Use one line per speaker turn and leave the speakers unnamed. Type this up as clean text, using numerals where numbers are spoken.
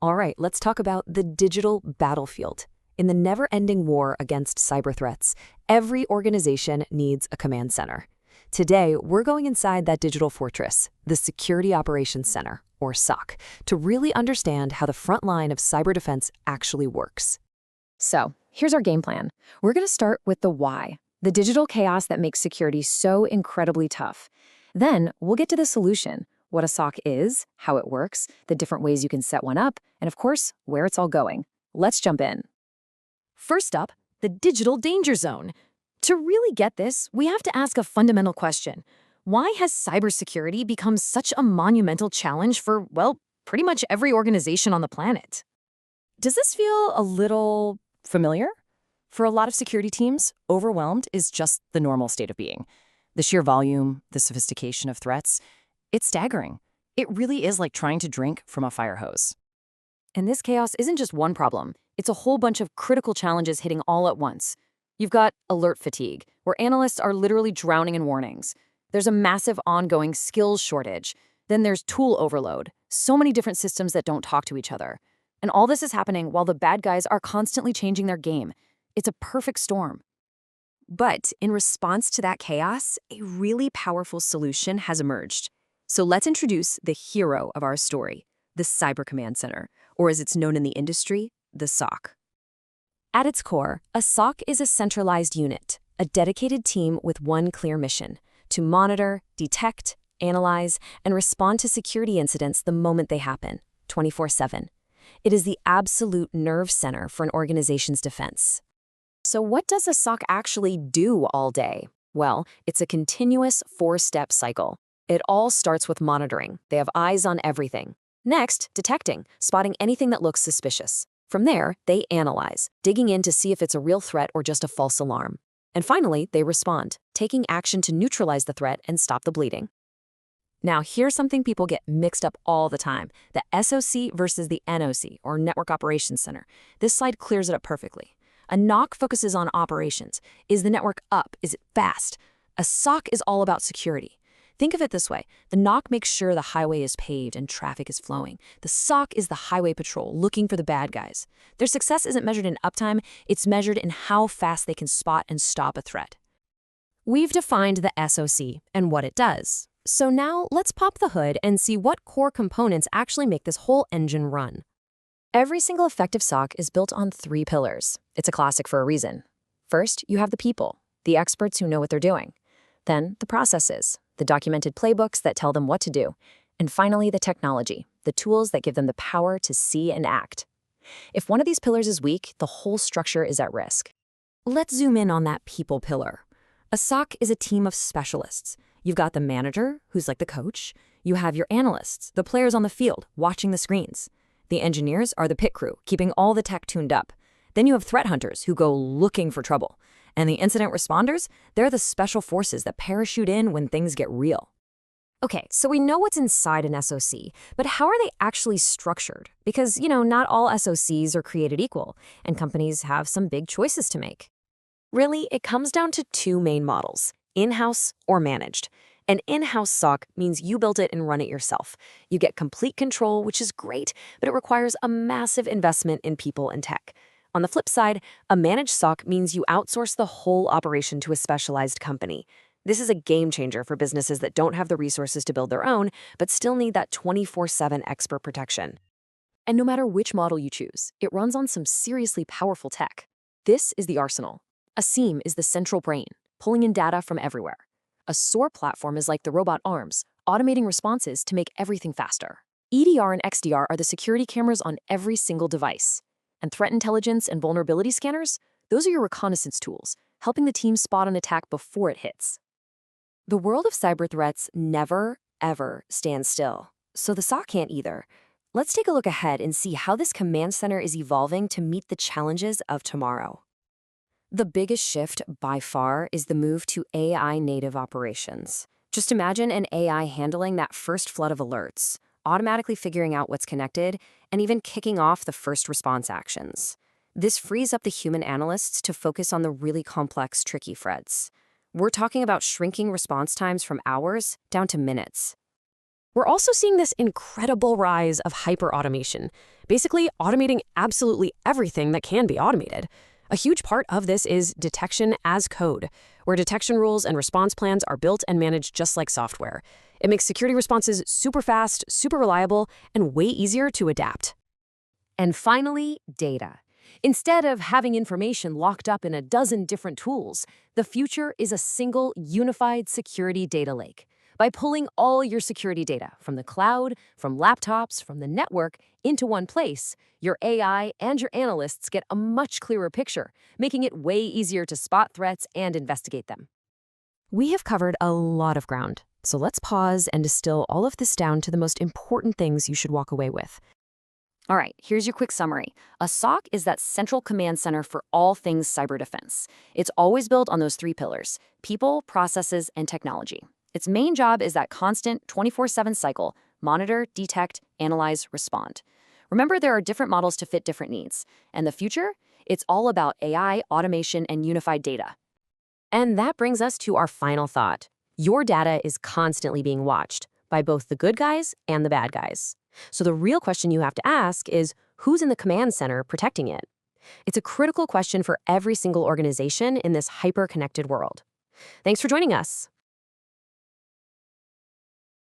All right, let's talk about the digital battlefield. In the never-ending war against cyber threats, every organization needs a command center. Today, we're going inside that digital fortress, the Security Operations Center, or SOC, to really understand how the front line of cyber defense actually works.
So, here's our game plan. We're going to start with the why, the digital chaos that makes security so incredibly tough. Then, we'll get to the solution, what a SOC is, how it works, the different ways you can set one up, and of course, where it's all going. Let's jump in.
First up, the digital danger zone. To really get this, we have to ask a fundamental question. Why has cybersecurity become such a monumental challenge for, well, pretty much every organization on the planet?
Does this feel a little familiar? For a lot of security teams, overwhelmed is just the normal state of being. The sheer volume, the sophistication of threats, it's staggering. It really is like trying to drink from a fire hose.
And this chaos isn't just one problem. It's a whole bunch of critical challenges hitting all at once. You've got alert fatigue, where analysts are literally drowning in warnings. There's a massive ongoing skills shortage. Then there's tool overload, so many different systems that don't talk to each other. And all this is happening while the bad guys are constantly changing their game. It's a perfect storm.
But in response to that chaos, a really powerful solution has emerged. So let's introduce the hero of our story, the Cyber Command Center, or as it's known in the industry, the SOC. At its core, a SOC is a centralized unit, a dedicated team with one clear mission: to monitor, detect, analyze, and respond to security incidents the moment they happen, 24/7. It is the absolute nerve center for an organization's defense.
So what does a SOC actually do all day? Well, it's a continuous four-step cycle. It all starts with monitoring. They have eyes on everything. Next, detecting, spotting anything that looks suspicious. From there, they analyze, digging in to see if it's a real threat or just a false alarm. And finally, they respond, taking action to neutralize the threat and stop the bleeding. Now, here's something people get mixed up all the time: the SOC versus the NOC, or Network Operations Center. This slide clears it up perfectly. A NOC focuses on operations. Is the network up? Is it fast? A SOC is all about security. Think of it this way. The NOC makes sure the highway is paved and traffic is flowing. The SOC is the highway patrol, looking for the bad guys. Their success isn't measured in uptime, it's measured in how fast they can spot and stop a threat. We've defined the SOC and what it does. So now let's pop the hood and see what core components actually make this whole engine run. Every single effective SOC is built on 3 pillars. It's a classic for a reason. First, you have the people, the experts who know what they're doing. Then, the processes, the documented playbooks that tell them what to do. And finally, the technology, the tools that give them the power to see and act. If one of these pillars is weak, the whole structure is at risk. Let's zoom in on that people pillar. A SOC is a team of specialists. You've got the manager, who's like the coach. You have your analysts, the players on the field, watching the screens. The engineers are the pit crew, keeping all the tech tuned up. Then you have threat hunters who go looking for trouble. And the incident responders, they're the special forces that parachute in when things get real. Okay, so we know what's inside an SOC, but how are they actually structured? Because, not all SOCs are created equal, and companies have some big choices to make. Really, it comes down to 2 main models: in-house or managed. An in-house SOC means you build it and run it yourself. You get complete control, which is great, but it requires a massive investment in people and tech. On the flip side, a managed SOC means you outsource the whole operation to a specialized company. This is a game changer for businesses that don't have the resources to build their own, but still need that 24/7 expert protection. And no matter which model you choose, it runs on some seriously powerful tech. This is the arsenal. A SIEM is the central brain, pulling in data from everywhere. A SOAR platform is like the robot arms, automating responses to make everything faster. EDR and XDR are the security cameras on every single device. And threat intelligence and vulnerability scanners, those are your reconnaissance tools, helping the team spot an attack before it hits. The world of cyber threats never, ever stands still, so the SOC can't either. Let's take a look ahead and see how this command center is evolving to meet the challenges of tomorrow. The biggest shift by far is the move to AI-native operations. Just imagine an AI handling that first flood of alerts, automatically figuring out what's connected, and even kicking off the first response actions. This frees up the human analysts to focus on the really complex, tricky threats. We're talking about shrinking response times from hours down to minutes.
We're also seeing this incredible rise of hyper-automation.
basically automating absolutely everything that can be automated. A huge part of this is detection as code, where detection rules and response plans are built and managed just like software. It makes security responses super fast, super reliable, and way easier to adapt.
And finally, data. Instead of having information locked up in a dozen different tools, the future is a single, unified security data lake. By pulling all your security data from the cloud, from laptops, from the network into one place, your AI and your analysts get a much clearer picture, making it way easier to spot threats and investigate them.
We have covered a lot of ground, so let's pause and distill all of this down to the most important things you should walk away with.
All right, here's your quick summary. A SOC is that central command center for all things cyber defense. It's always built on those three pillars: people, processes, and technology. Its main job is that constant 24/7 cycle: monitor, detect, analyze, respond. Remember, there are different models to fit different needs. And the future? It's all about AI, automation, and unified data.
And that brings us to our final thought. Your data is constantly being watched by both the good guys and the bad guys. So the real question you have to ask is, who's in the command center protecting it? It's a critical question for every single organization in this hyper-connected world. Thanks for joining us.